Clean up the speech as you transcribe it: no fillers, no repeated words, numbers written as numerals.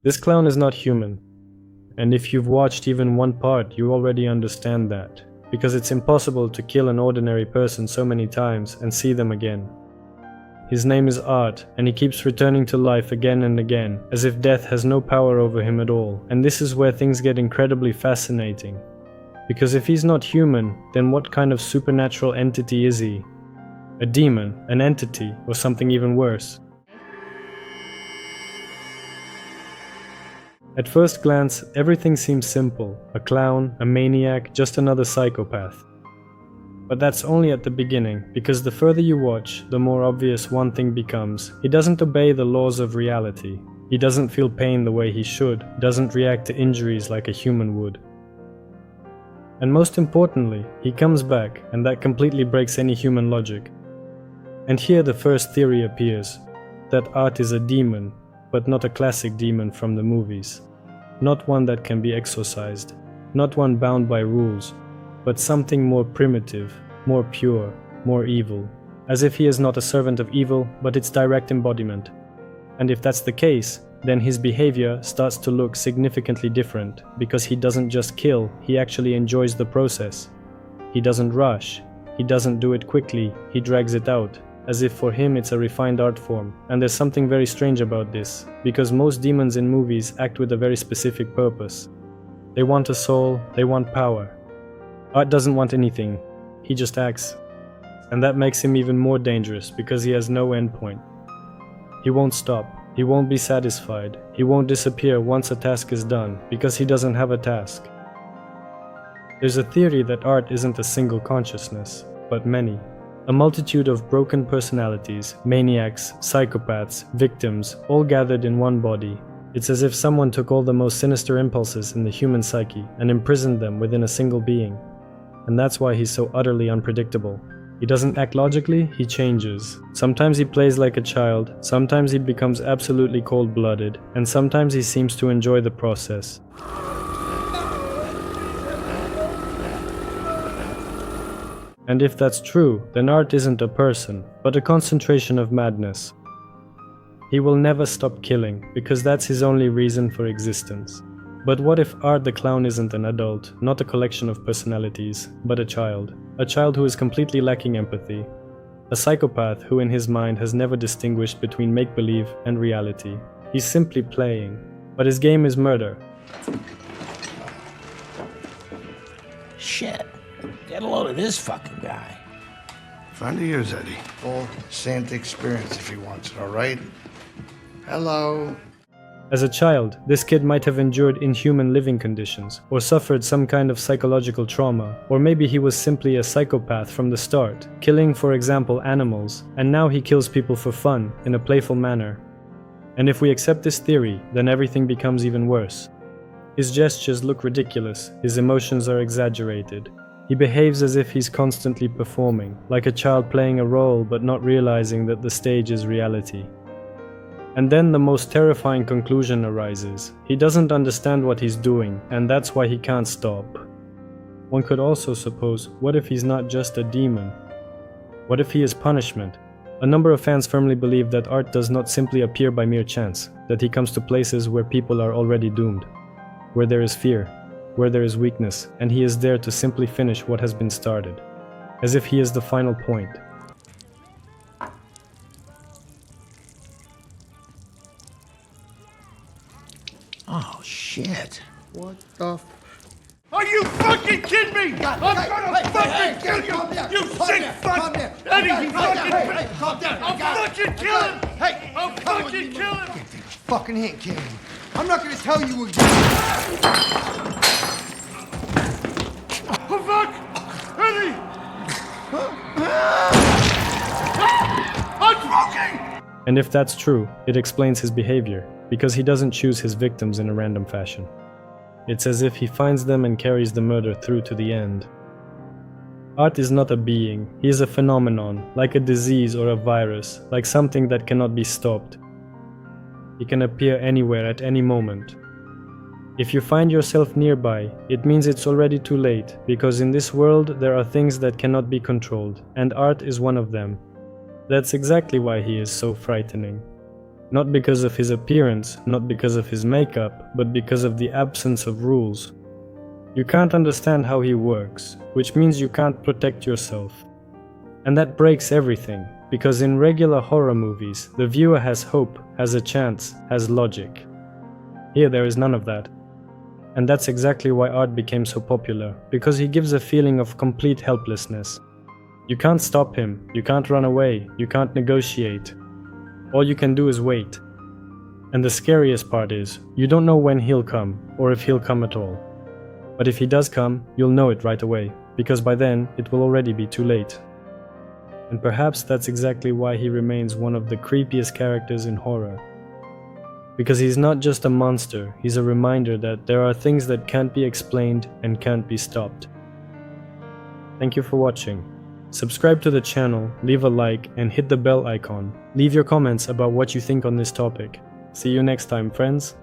This clown is not human. And if you've watched even one part, you already understand that. Because it's impossible to kill an ordinary person so many times and see them again. His name is Art, and he keeps returning to life again and again, as if death has no power over him at all. And this is where things get incredibly fascinating. Because if he's not human, then what kind of supernatural entity is he? A demon, an entity, or something even worse? At first glance, everything seems simple. A clown, a maniac, just another psychopath. But that's only at the beginning, because the further you watch, the more obvious one thing becomes. He doesn't obey the laws of reality. He doesn't feel pain the way he should, doesn't react to injuries like a human would. And most importantly, he comes back, and that completely breaks any human logic. And here the first theory appears, that Art is a demon, but not a classic demon from the movies. Not one that can be exorcised, not one bound by rules, but something more primitive, more pure, more evil. As if he is not a servant of evil, but its direct embodiment. And if that's the case, then his behavior starts to look significantly different, because he doesn't just kill, he actually enjoys the process. He doesn't rush, he doesn't do it quickly, he drags it out, as if for him it's a refined art form. And there's something very strange about this, because most demons in movies act with a very specific purpose. They want a soul, they want power. Art doesn't want anything, he just acts. And that makes him even more dangerous, because he has no endpoint. He won't stop, he won't be satisfied, he won't disappear once a task is done, because he doesn't have a task. There's a theory that Art isn't a single consciousness, but many. A multitude of broken personalities, maniacs, psychopaths, victims, all gathered in one body. It's as if someone took all the most sinister impulses in the human psyche and imprisoned them within a single being. And that's why he's so utterly unpredictable. He doesn't act logically, he changes. Sometimes he plays like a child, sometimes he becomes absolutely cold-blooded, and sometimes he seems to enjoy the process. And if that's true, then Art isn't a person, but a concentration of madness. He will never stop killing, because that's his only reason for existence. But what if Art the clown isn't an adult, not a collection of personalities, but a child? A child who is completely lacking empathy. A psychopath who in his mind has never distinguished between make-believe and reality. He's simply playing, but his game is murder. Shit. Get a load of this fucking guy. Friend of yours, Eddie. Full Santa experience if he wants it, all right? Hello. As a child, this kid might have endured inhuman living conditions, or suffered some kind of psychological trauma, or maybe he was simply a psychopath from the start, killing, for example, animals, and now he kills people for fun, in a playful manner. And if we accept this theory, then everything becomes even worse. His gestures look ridiculous, his emotions are exaggerated. He behaves as if he's constantly performing, like a child playing a role but not realizing that the stage is reality. And then the most terrifying conclusion arises. He doesn't understand what he's doing, and that's why he can't stop. One could also suppose, what if he's not just a demon? What if he is punishment? A number of fans firmly believe that Art does not simply appear by mere chance, that he comes to places where people are already doomed, where there is fear, where there is weakness, and he is there to simply finish what has been started, as if he is the final point. Oh, shit. What the Are you fucking kidding me? I'm gonna fucking kill you! You sick fuck! Eddie, you fucking... calm down. I'll fucking kill him! Hey, I'll fucking kill him! Get the fucking hand cannon. I'm not gonna tell you again. Oh, fuck! Eddie! I'm smoking! And if that's true, it explains his behavior, because he doesn't choose his victims in a random fashion. It's as if he finds them and carries the murder through to the end. Art is not a being, he is a phenomenon, like a disease or a virus, like something that cannot be stopped. He can appear anywhere at any moment. If you find yourself nearby, it means it's already too late, because in this world there are things that cannot be controlled, and Art is one of them. That's exactly why he is so frightening. Not because of his appearance, not because of his makeup, but because of the absence of rules. You can't understand how he works, which means you can't protect yourself. And that breaks everything, because in regular horror movies, the viewer has hope, has a chance, has logic. Here there is none of that. And that's exactly why art became so popular, because he gives a feeling of complete helplessness. You can't stop him, you can't run away, you can't negotiate. All you can do is wait. And the scariest part is, you don't know when he'll come, or if he'll come at all. But if he does come, you'll know it right away, because by then it will already be too late. And perhaps that's exactly why he remains one of the creepiest characters in horror. Because he's not just a monster, he's a reminder that there are things that can't be explained and can't be stopped. Thank you for watching. Subscribe to the channel, leave a like, and hit the bell icon. Leave your comments about what you think on this topic. See you next time, friends.